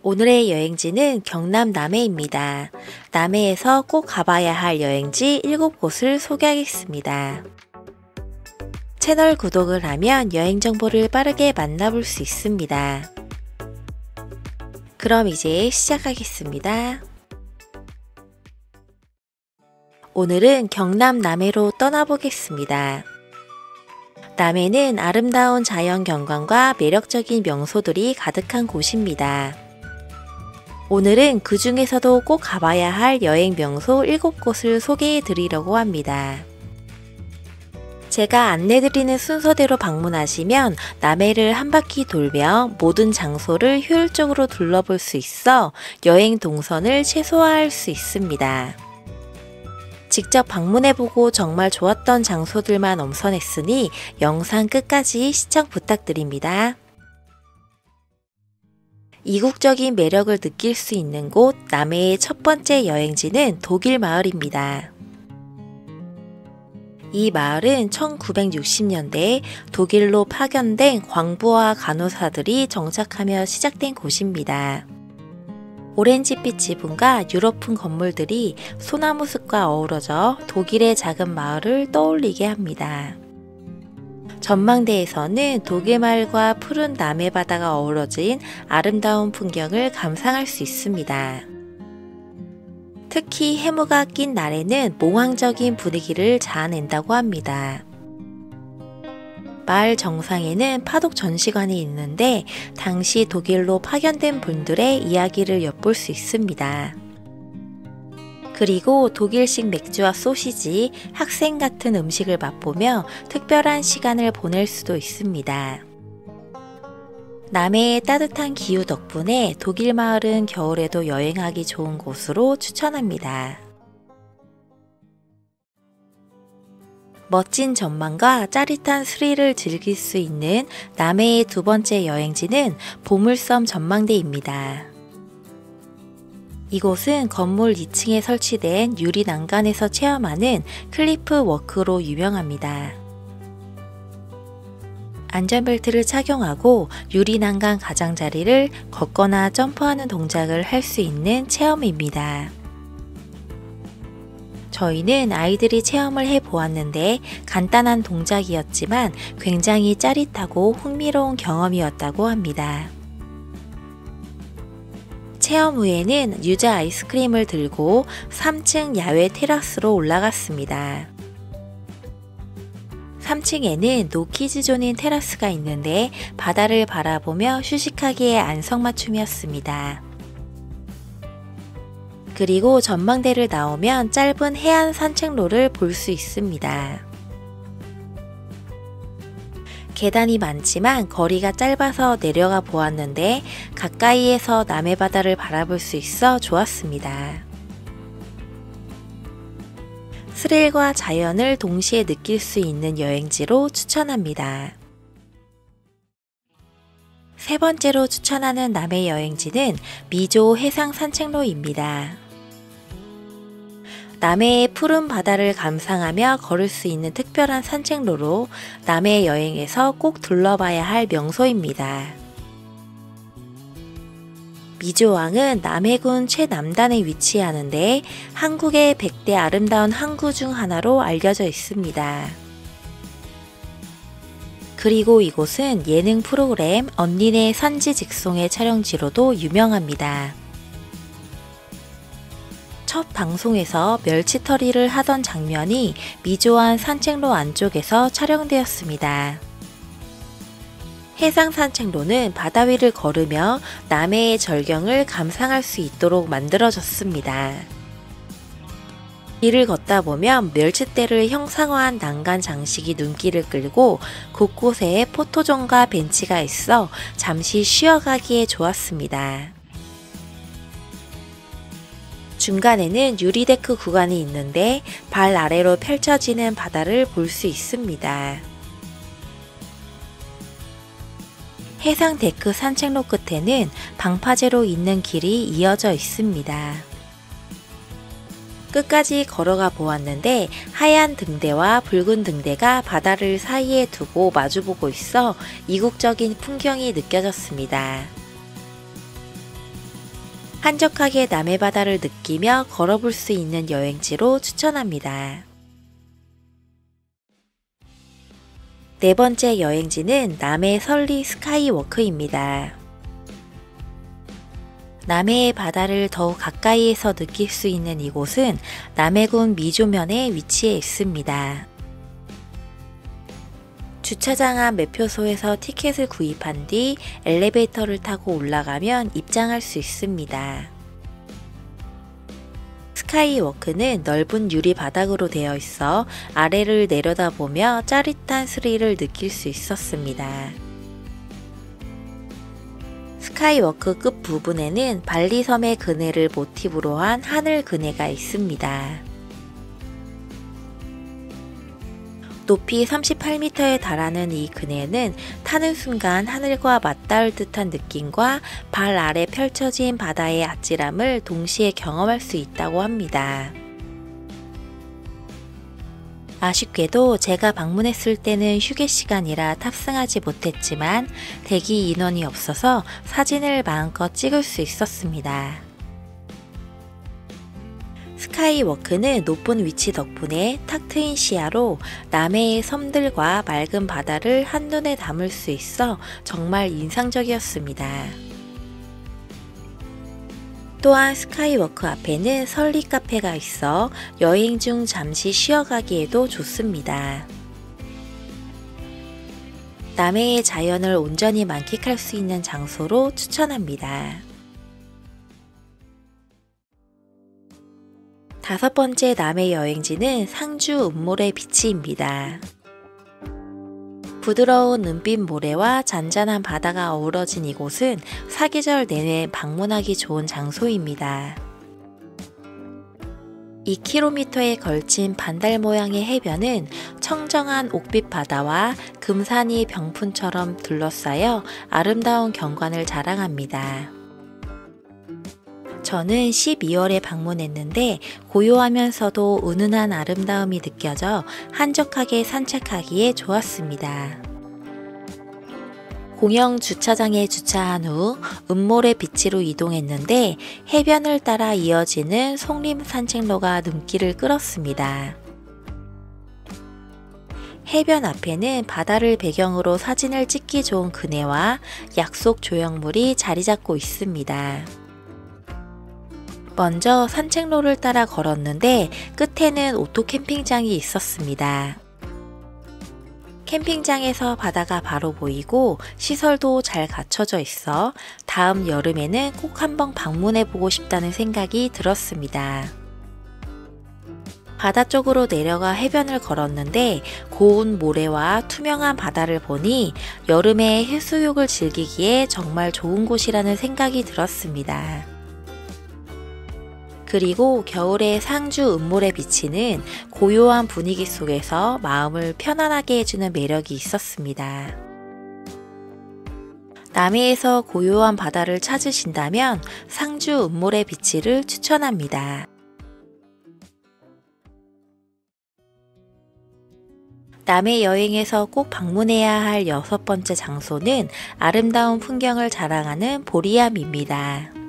오늘의 여행지는 경남 남해입니다. 남해에서 꼭 가봐야 할 여행지 7곳을 소개하겠습니다. 채널 구독을 하면 여행 정보를 빠르게 만나볼 수 있습니다. 그럼 이제 시작하겠습니다. 오늘은 경남 남해로 떠나보겠습니다. 남해는 아름다운 자연 경관과 매력적인 명소들이 가득한 곳입니다. 오늘은 그 중에서도 꼭 가봐야 할 여행 명소 7곳을 소개해 드리려고 합니다. 제가 안내드리는 순서대로 방문하시면 남해를 한 바퀴 돌며 모든 장소를 효율적으로 둘러볼 수 있어 여행 동선을 최소화할 수 있습니다. 직접 방문해보고 정말 좋았던 장소들만 엄선했으니 영상 끝까지 시청 부탁드립니다. 이국적인 매력을 느낄 수 있는 곳 남해의 첫 번째 여행지는 독일마을입니다. 이 마을은 1960년대에 독일로 파견된 광부와 간호사들이 정착하며 시작된 곳입니다. 오렌지빛 지붕과 유럽풍 건물들이 소나무 숲과 어우러져 독일의 작은 마을을 떠올리게 합니다. 전망대에서는 독일 마을과 푸른 남해 바다가 어우러진 아름다운 풍경을 감상할 수 있습니다. 특히 해무가 낀 날에는 몽환적인 분위기를 자아낸다고 합니다. 마을 정상에는 파독 전시관이 있는데 당시 독일로 파견된 분들의 이야기를 엿볼 수 있습니다. 그리고 독일식 맥주와 소시지, 학생 같은 음식을 맛보며 특별한 시간을 보낼 수도 있습니다. 남해의 따뜻한 기후 덕분에 독일 마을은 겨울에도 여행하기 좋은 곳으로 추천합니다. 멋진 전망과 짜릿한 스릴을 즐길 수 있는 남해의 두 번째 여행지는 보물섬 전망대입니다. 이곳은 건물 2층에 설치된 유리 난간에서 체험하는 클리프 워크로 유명합니다. 안전벨트를 착용하고 유리 난간 가장자리를 걷거나 점프하는 동작을 할 수 있는 체험입니다. 저희는 아이들이 체험을 해보았는데 간단한 동작이었지만 굉장히 짜릿하고 흥미로운 경험이었다고 합니다. 체험 후에는 유자 아이스크림을 들고 3층 야외 테라스로 올라갔습니다. 3층에는 노키즈존인 테라스가 있는데 바다를 바라보며 휴식하기에 안성맞춤이었습니다. 그리고 전망대를 나오면 짧은 해안 산책로를 볼 수 있습니다. 계단이 많지만 거리가 짧아서 내려가 보았는데 가까이에서 남해 바다를 바라볼 수 있어 좋았습니다. 스릴과 자연을 동시에 느낄 수 있는 여행지로 추천합니다. 세 번째로 추천하는 남해 여행지는 미조 해상 산책로입니다. 남해의 푸른 바다를 감상하며 걸을 수 있는 특별한 산책로로 남해 여행에서 꼭 둘러봐야 할 명소입니다. 미조항은 남해군 최남단에 위치하는데 한국의 100대 아름다운 항구 중 하나로 알려져 있습니다. 그리고 이곳은 예능 프로그램 언니네 산지 직송의 촬영지로도 유명합니다. 첫 방송에서 멸치털이를 하던 장면이 미조항 산책로 안쪽에서 촬영되었습니다. 해상 산책로는 바다 위를 걸으며 남해의 절경을 감상할 수 있도록 만들어졌습니다. 길을 걷다 보면 멸치대를 형상화한 난간 장식이 눈길을 끌고 곳곳에 포토존과 벤치가 있어 잠시 쉬어가기에 좋았습니다. 중간에는 유리데크 구간이 있는데 발 아래로 펼쳐지는 바다를 볼 수 있습니다. 해상 데크 산책로 끝에는 방파제로 있는 길이 이어져 있습니다. 끝까지 걸어가 보았는데 하얀 등대와 붉은 등대가 바다를 사이에 두고 마주보고 있어 이국적인 풍경이 느껴졌습니다. 한적하게 남해 바다를 느끼며 걸어볼 수 있는 여행지로 추천합니다. 네 번째 여행지는 남해 설리 스카이워크입니다. 남해의 바다를 더욱 가까이에서 느낄 수 있는 이곳은 남해군 미조면에 위치해 있습니다. 주차장 앞 매표소에서 티켓을 구입한 뒤 엘리베이터를 타고 올라가면 입장할 수 있습니다. 스카이워크는 넓은 유리 바닥으로 되어 있어 아래를 내려다보며 짜릿한 스릴을 느낄 수 있었습니다. 스카이워크 끝 부분에는 발리섬의 그네를 모티브로 한 하늘 그네가 있습니다. 높이 38m에 달하는 이 그네는 타는 순간 하늘과 맞닿을 듯한 느낌과 발 아래 펼쳐진 바다의 아찔함을 동시에 경험할 수 있다고 합니다. 아쉽게도 제가 방문했을 때는 휴게 시간이라 탑승하지 못했지만 대기 인원이 없어서 사진을 마음껏 찍을 수 있었습니다. 스카이워크는 높은 위치 덕분에 탁 트인 시야로 남해의 섬들과 맑은 바다를 한눈에 담을 수 있어 정말 인상적이었습니다. 또한 스카이워크 앞에는 설리 카페가 있어 여행 중 잠시 쉬어가기에도 좋습니다. 남해의 자연을 온전히 만끽할 수 있는 장소로 추천합니다. 다섯 번째 남해 여행지는 상주 은모래 비치입니다. 부드러운 은빛 모래와 잔잔한 바다가 어우러진 이곳은 사계절 내내 방문하기 좋은 장소입니다. 2km에 걸친 반달 모양의 해변은 청정한 옥빛 바다와 금산이 병풍처럼 둘러싸여 아름다운 경관을 자랑합니다. 저는 12월에 방문했는데 고요하면서도 은은한 아름다움이 느껴져 한적하게 산책하기에 좋았습니다. 공영 주차장에 주차한 후 은모래 비치로 이동했는데 해변을 따라 이어지는 송림 산책로가 눈길을 끌었습니다. 해변 앞에는 바다를 배경으로 사진을 찍기 좋은 그네와 약속 조형물이 자리 잡고 있습니다. 먼저 산책로를 따라 걸었는데 끝에는 오토 캠핑장이 있었습니다. 캠핑장에서 바다가 바로 보이고 시설도 잘 갖춰져 있어 다음 여름에는 꼭 한번 방문해보고 싶다는 생각이 들었습니다. 바다 쪽으로 내려가 해변을 걸었는데 고운 모래와 투명한 바다를 보니 여름에 해수욕을 즐기기에 정말 좋은 곳이라는 생각이 들었습니다. 그리고 겨울의 상주 은모래 비치는 고요한 분위기 속에서 마음을 편안하게 해주는 매력이 있었습니다. 남해에서 고요한 바다를 찾으신다면 상주 은모래 비치를 추천합니다. 남해 여행에서 꼭 방문해야 할 여섯 번째 장소는 아름다운 풍경을 자랑하는 보리암입니다.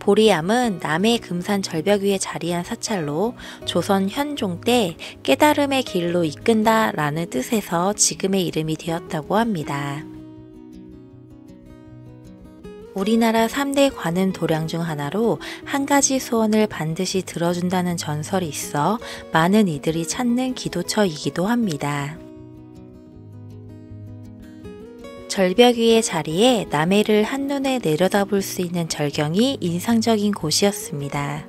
보리암은 남해 금산 절벽 위에 자리한 사찰로 조선 현종 때 깨달음의 길로 이끈다 라는 뜻에서 지금의 이름이 되었다고 합니다. 우리나라 3대 관음 도량 중 하나로 한 가지 소원을 반드시 들어준다는 전설이 있어 많은 이들이 찾는 기도처이기도 합니다. 절벽 위의 자리에 남해를 한눈에 내려다볼 수 있는 절경이 인상적인 곳이었습니다.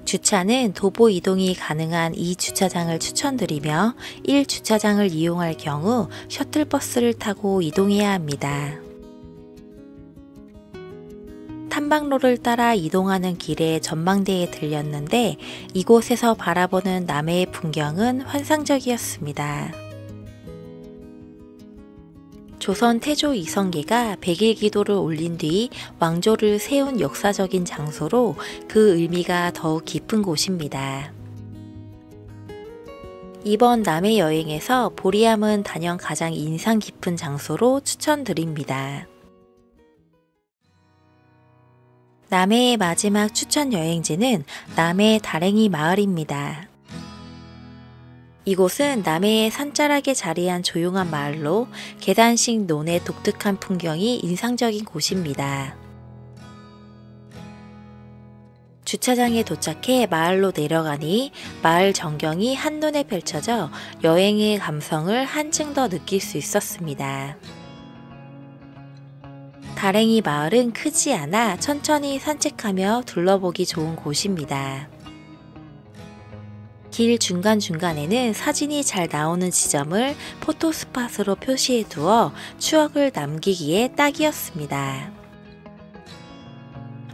주차는 도보 이동이 가능한 이 주차장을 추천드리며 1주차장을 이용할 경우 셔틀버스를 타고 이동해야 합니다. 탐방로를 따라 이동하는 길에 전망대에 들렸는데 이곳에서 바라보는 남해의 풍경은 환상적이었습니다. 조선 태조 이성계가 백일 기도를 올린 뒤 왕조를 세운 역사적인 장소로 그 의미가 더욱 깊은 곳입니다. 이번 남해 여행에서 보리암은 단연 가장 인상 깊은 장소로 추천드립니다. 남해의 마지막 추천 여행지는 남해 다랭이 마을입니다. 이곳은 남해의 산자락에 자리한 조용한 마을로 계단식 논의 독특한 풍경이 인상적인 곳입니다. 주차장에 도착해 마을로 내려가니 마을 전경이 한눈에 펼쳐져 여행의 감성을 한층 더 느낄 수 있었습니다. 다랭이 마을은 크지 않아 천천히 산책하며 둘러보기 좋은 곳입니다. 길 중간중간에는 사진이 잘 나오는 지점을 포토스팟으로 표시해 두어 추억을 남기기에 딱이었습니다.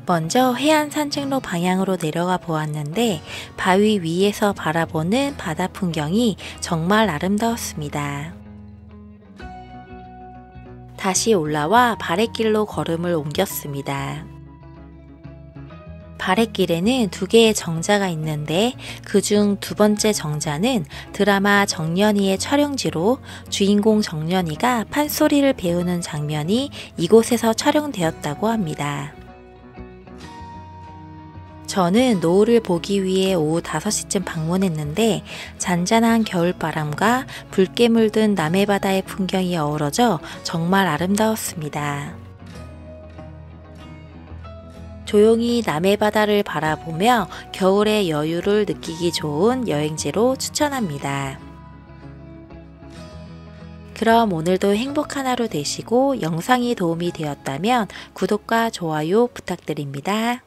먼저 해안 산책로 방향으로 내려가 보았는데 바위 위에서 바라보는 바다 풍경이 정말 아름다웠습니다. 다시 올라와 바랫길로 걸음을 옮겼습니다. 바랫길에는 2개의 정자가 있는데 그중 2번째 정자는 드라마 정년이의 촬영지로 주인공 정년이가 판소리를 배우는 장면이 이곳에서 촬영되었다고 합니다. 저는 노을을 보기 위해 오후 5시쯤 방문했는데 잔잔한 겨울바람과 붉게 물든 남해바다의 풍경이 어우러져 정말 아름다웠습니다. 조용히 남해바다를 바라보며 겨울의 여유를 느끼기 좋은 여행지로 추천합니다. 그럼 오늘도 행복한 하루 되시고 영상이 도움이 되었다면 구독과 좋아요 부탁드립니다.